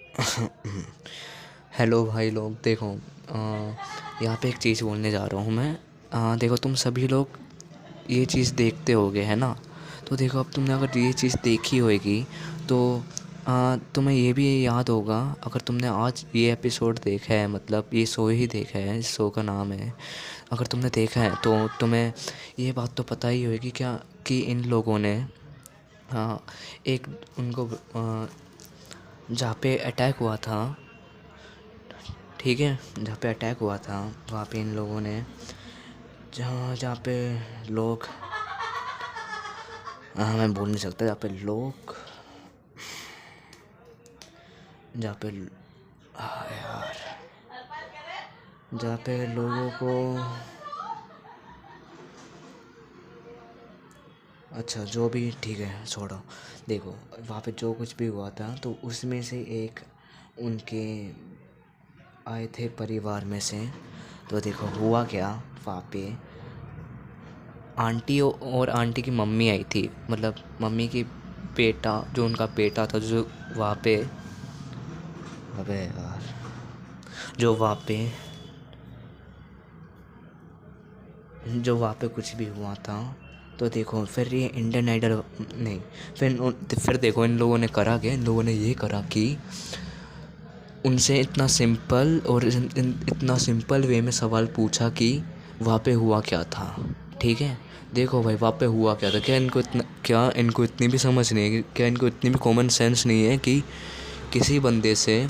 Hello भाई लोग, देखो यहाँ पे एक चीज़ बोलने जा रहा हूँ मैं। देखो, तुम सभी लोग ये चीज़ देखते होगे, है ना? तो देखो, अब तुमने अगर ये चीज़ देखी होगी तो तुम्हें ये भी याद होगा। अगर तुमने आज ये एपिसोड देखा है, मतलब ये शो ही देखा है, इस शो का नाम है, अगर तुमने देखा है तो तुम्हें ये बात तो पता ही होगी क्या कि इन लोगों ने एक उनको जहाँ पे अटैक हुआ था, ठीक है, जहाँ पे अटैक हुआ था वहाँ पे इन लोगों ने, जहाँ जहाँ पे लोग, मैं बोल नहीं सकता, जहाँ पे लोग, जहाँ पे यार, जहाँ पे लोगों को, अच्छा जो भी, ठीक है, छोड़ो। देखो, वहाँ पे जो कुछ भी हुआ था तो उसमें से एक उनके आए थे परिवार में से। तो देखो हुआ क्या, वहाँ पे आंटी और आंटी की मम्मी आई थी, मतलब मम्मी की बेटा, जो उनका बेटा था, जो वहाँ पे, अबे यार, जो वहाँ पे कुछ भी हुआ था। तो देखो फिर ये इंडियन आइडल नहीं, फिर देखो इन लोगों ने करा क्या, इन लोगों ने ये करा कि उनसे इतना सिंपल और इतना सिंपल वे में सवाल पूछा कि वहाँ पे हुआ क्या था। ठीक है, देखो भाई, वहाँ पे हुआ क्या था। क्या इनको इतनी भी समझ नहीं है, क्या इनको इतनी भी कॉमन सेंस नहीं है कि किसी बंदे से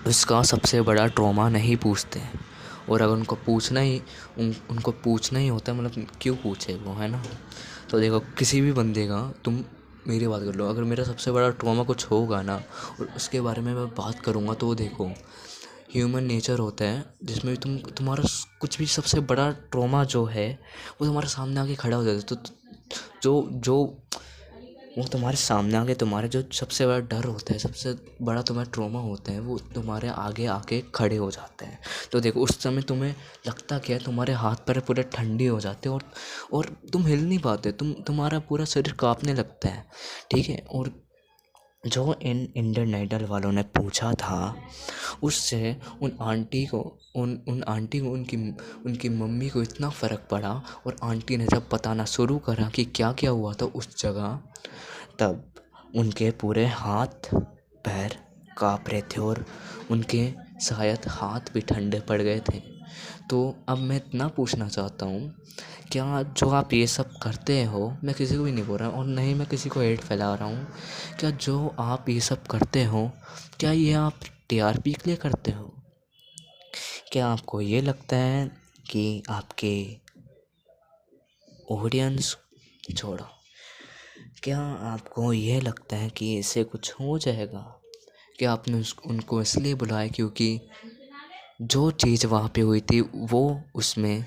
उसका सबसे बड़ा ट्रॉमा नहीं पूछते? और अगर उनको पूछना ही होता है, मतलब क्यों पूछे वो, है ना? तो देखो, किसी भी बंदे का, तुम मेरी बात कर लो, अगर मेरा सबसे बड़ा ट्रॉमा कुछ होगा ना और उसके बारे में मैं बात करूँगा, तो देखो, ह्यूमन नेचर होता है जिसमें तुम्हारा कुछ भी सबसे बड़ा ट्रॉमा जो है वो तुम्हारे सामने आके खड़ा हो जाता है। तो जो जो वो तुम्हारे सामने आके, तुम्हारे जो सबसे बड़ा डर होता है, सबसे बड़ा तुम्हारा ट्रॉमा होता है, वो तुम्हारे आगे आके खड़े हो जाते हैं। तो देखो, उस समय तुम्हें लगता क्या है, तुम्हारे हाथ पैर पूरे ठंडे हो जाते हैं और तुम हिल नहीं पाते, तुम्हारा पूरा शरीर कांपने लगता है। ठीक है, और जो इन इंडियन आइडल वालों ने पूछा था, उससे उन आंटी को, उनकी मम्मी को इतना फ़र्क पड़ा। और आंटी ने जब बताना शुरू करा कि क्या क्या हुआ था उस जगह, तब उनके पूरे हाथ पैर काँप रहे थे और उनके शायद हाथ भी ठंडे पड़ गए थे। तो अब मैं इतना पूछना चाहता हूँ, क्या जो आप ये सब करते हो, मैं किसी को भी नहीं बोल रहा और नहीं मैं किसी को हेट फैला रहा हूँ, क्या जो आप ये सब करते हो, क्या ये आप टीआरपी के लिए करते हो? क्या आपको ये लगता है कि आपके ऑडियंस, छोड़ो, क्या आपको ये लगता है कि इससे कुछ हो जाएगा? क्या आपने उनको इसलिए बुलाया क्योंकि जो चीज़ वहाँ पे हुई थी वो उसमें,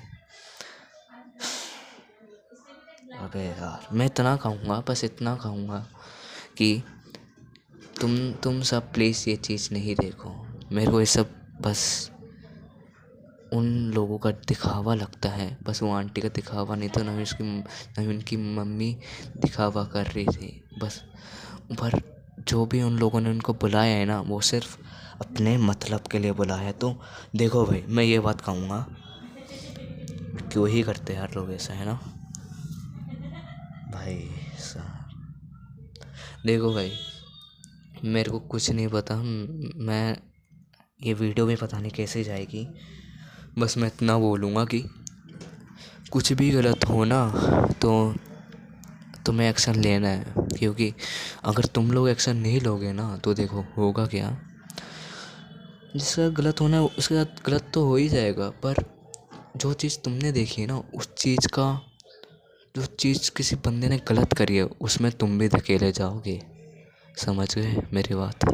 अबे यार, मैं इतना कहूँगा, बस इतना कहूँगा कि तुम सब प्लीज़ ये चीज़ नहीं देखो। मेरे को ये सब बस उन लोगों का दिखावा लगता है, बस वो आंटी का दिखावा नहीं था, ना ही उनकी मम्मी दिखावा कर रही थी बस। पर जो भी उन लोगों ने उनको बुलाया है ना, वो सिर्फ अपने मतलब के लिए बुलाया है। तो देखो भाई, मैं ये बात कहूँगा, क्यों ही करते हैं यार लोग ऐसा, है ना भाई साहब? देखो भाई, मेरे को कुछ नहीं पता, मैं ये वीडियो भी पता नहीं कैसे जाएगी, बस मैं इतना बोलूँगा कि कुछ भी गलत हो ना तो तुम्हें एक्शन लेना है, क्योंकि अगर तुम लोग एक्शन नहीं लोगे ना तो देखो होगा क्या, जिसका गलत होना है उसके साथ गलत तो हो ही जाएगा। पर जो चीज़ तुमने देखी है ना, उस चीज़ का, जो चीज़ किसी बंदे ने गलत करी है, उसमें तुम भी धकेले जाओगे। समझ गए मेरी बात?